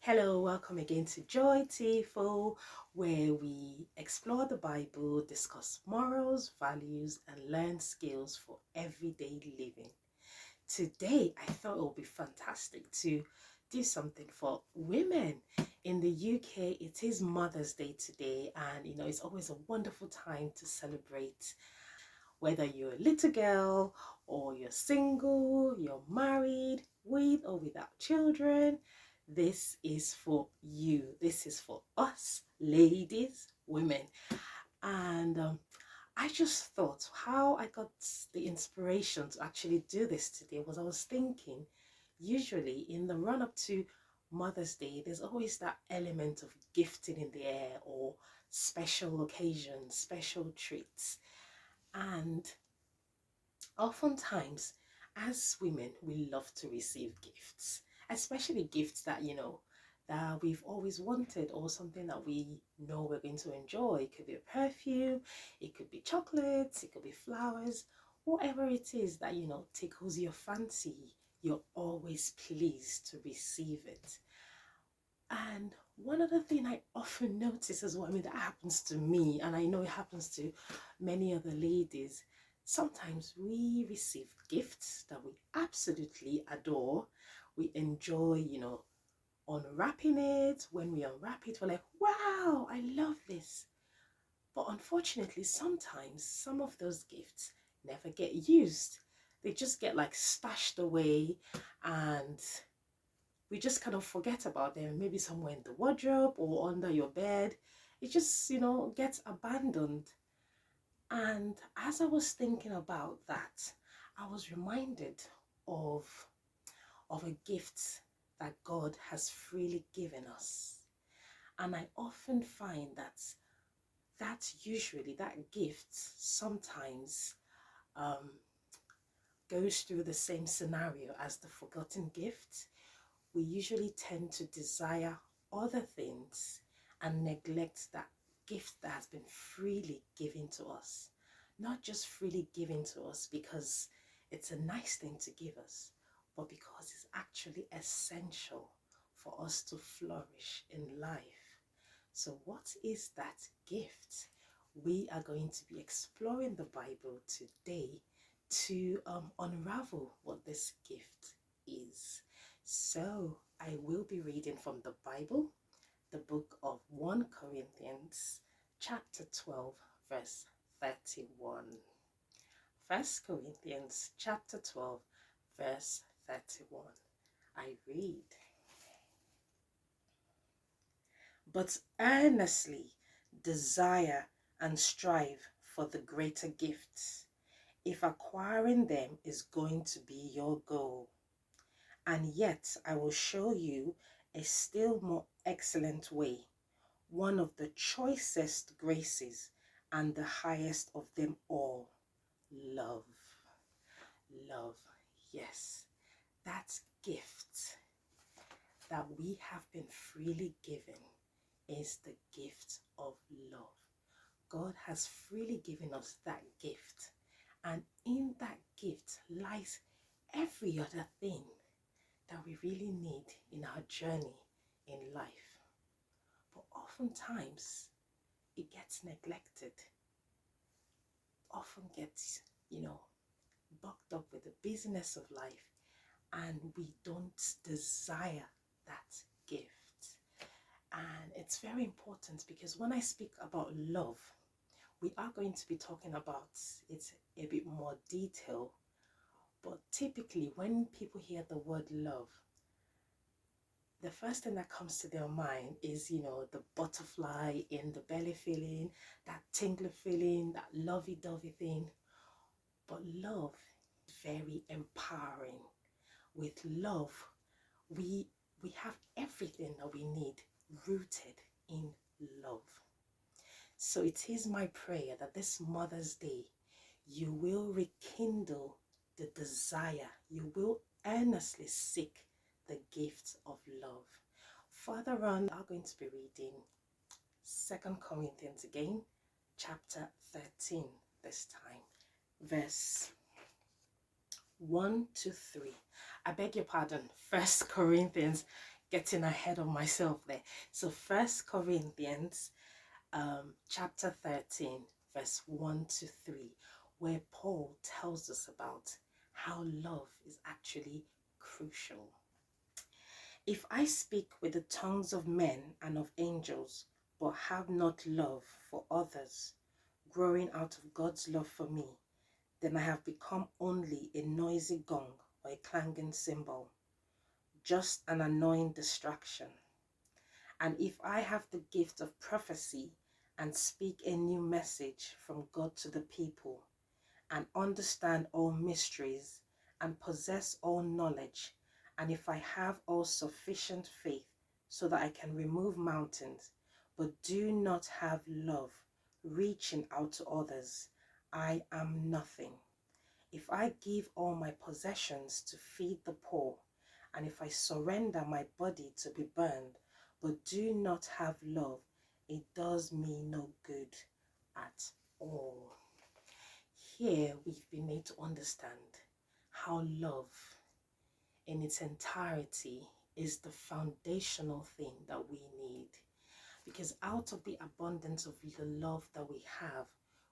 Hello, welcome again to Joy Tiful, where we explore the Bible, discuss morals, values, and learn skills for everyday living. Today, I thought it would be fantastic to do something for women. In the UK, it is Mother's Day today, and it's always a wonderful time to celebrate whether you're a little girl or you're single, you're married, with or without children. This is for you. This is for us, ladies, women. And I just thought how I got the inspiration to actually do this today was I was thinking, usually in the run up to Mother's Day, there's always that element of gifting in the air or special occasions, special treats. And oftentimes, as women, we love to receive gifts, especially gifts that, that we've always wanted or something that we know we're going to enjoy. It could be a perfume, it could be chocolates, it could be flowers, whatever it is that, tickles your fancy. You're always pleased to receive it. And one other thing I often notice as well, I mean, that happens to me, and I know it happens to many other ladies. Sometimes we receive gifts that we absolutely adore. We enjoy, unwrapping it. When we unwrap it, we're like, wow, I love this. But unfortunately, sometimes some of those gifts never get used. They just get like stashed away and we just kind of forget about them, maybe somewhere in the wardrobe or under your bed. It just, gets abandoned. And as I was thinking about that, I was reminded of, of a gift that God has freely given us. And I often find that gift sometimes um, goes through the same scenario as the forgotten gift. We usually tend to desire other things and neglect that gift that has been freely given to us. Not just freely given to us because it's a nice thing to give us, but because it's actually essential for us to flourish in life. So, what is that gift? We are going to be exploring the Bible today to unravel what this gift is. So, I will be reading from the Bible, the book of 1 Corinthians, chapter 12, verse 31. 1 Corinthians, chapter 12, verse 31. I read, but earnestly desire and strive for the greater gifts, if acquiring them is going to be your goal. And yet I will show you a still more excellent way, one of the choicest graces and the highest of them all, love. Love, yes, that gift that we have been freely given is the gift of love. God has freely given us that gift, and in that gift lies every other thing that we really need in our journey in life. But oftentimes it gets neglected, often gets, bucked up with the busyness of life, and we don't desire that gift. And it's very important because when I speak about love, we are going to be talking about it a bit more detail. But typically, when people hear the word love, the first thing that comes to their mind is, the butterfly in the belly feeling, that tingly feeling, that lovey-dovey thing. But love is very empowering. With love, we we have everything that we need rooted in love. So it is my prayer that this Mother's Day, you will rekindle the desire, you will earnestly seek the gift of love. Further on, we are going to be reading 2 Corinthians again, chapter 13 this time, verse 1 to 3. I beg your pardon, 1 Corinthians getting ahead of myself there. So First Corinthians chapter 13, verse 1 to 3, where Paul tells us about how love is actually crucial. If I speak with the tongues of men and of angels, but have not love for others, growing out of God's love for me, then I have become only a noisy gong or a clanging cymbal, just an annoying distraction. And if I have the gift of prophecy and speak a new message from God to the people, and understand all mysteries and possess all knowledge, and if I have all sufficient faith so that I can remove mountains, but do not have love, reaching out to others, I am nothing. If I give all my possessions to feed the poor, and if I surrender my body to be burned, but do not have love, it does me no good at all. Here we've been made to understand how love in its entirety is the foundational thing that we need. Because out of the abundance of the love that we have,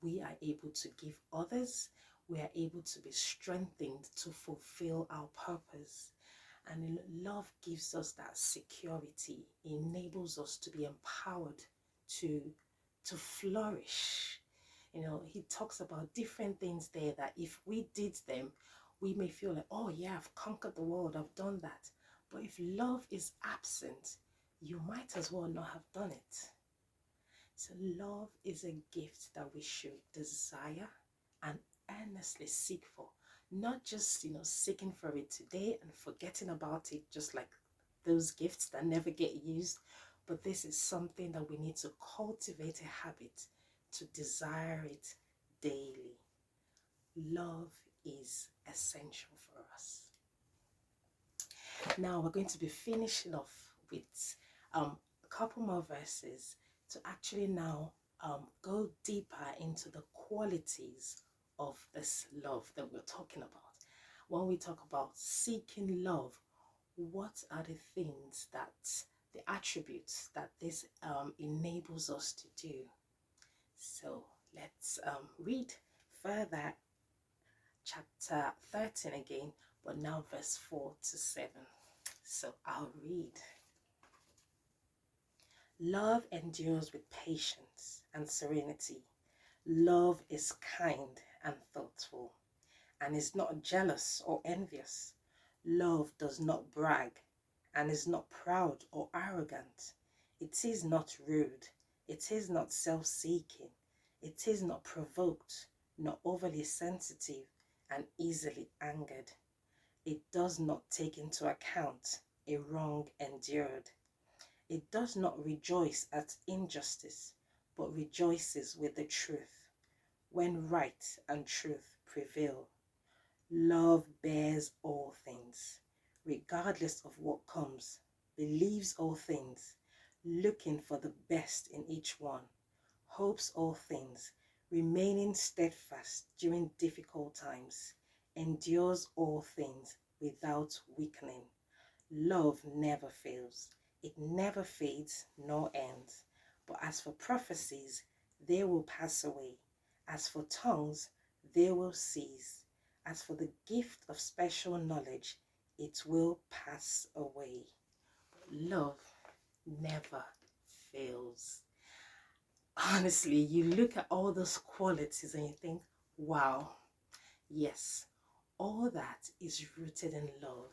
we are able to give others, we are able to be strengthened to fulfill our purpose. And love gives us that security, enables us to be empowered to, to flourish. You know, he talks about different things there that if we did them, we may feel like, oh yeah, I've conquered the world, I've done that. But if love is absent, you might as well not have done it. So love is a gift that we should desire and earnestly seek for. Not just, seeking for it today and forgetting about it, just like those gifts that never get used. But this is something that we need to cultivate a habit to desire it daily. Love is essential for us. Now we're going to be finishing off with a couple more verses to actually now go deeper into the qualities of this love that we're talking about. When we talk about seeking love, what are the things that, the attributes that this enables us to do? So let's read further chapter 13 again, but now verse 4 to 7. So I'll read. Love endures with patience and serenity. Love is kind and thoughtful and is not jealous or envious. Love does not brag and is not proud or arrogant. It is not rude. It is not self-seeking. It is not provoked, nor overly sensitive and easily angered. It does not take into account a wrong endured. It does not rejoice at injustice, but rejoices with the truth, when right and truth prevail. Love bears all things, regardless of what comes, believes all things, looking for the best in each one, hopes all things, remaining steadfast during difficult times, endures all things without weakening. Love never fails. It never fades nor ends. But as for prophecies, they will pass away. As for tongues, they will cease. As for the gift of special knowledge, it will pass away. But love never fails. Honestly, you look at all those qualities and you think, wow, yes, all that is rooted in love.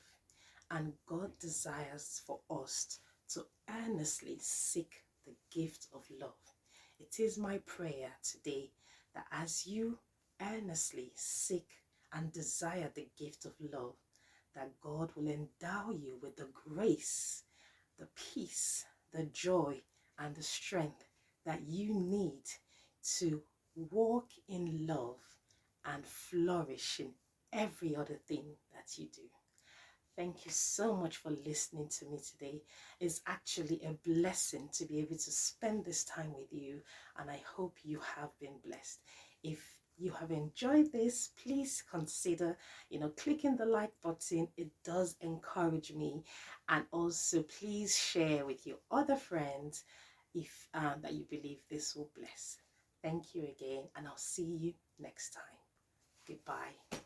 And God desires for us to earnestly seek the gift of love. It is my prayer today that as you earnestly seek and desire the gift of love, that God will endow you with the grace, the peace, the joy, and the strength that you need to walk in love and flourish in every other thing that you do. Thank you so much for listening to me today. It's actually a blessing to be able to spend this time with you, and I hope you have been blessed. If you have enjoyed this, please consider, clicking the like button. It does encourage me. And also, please share with your other friends if that you believe this will bless. Thank you again, and I'll see you next time. Goodbye.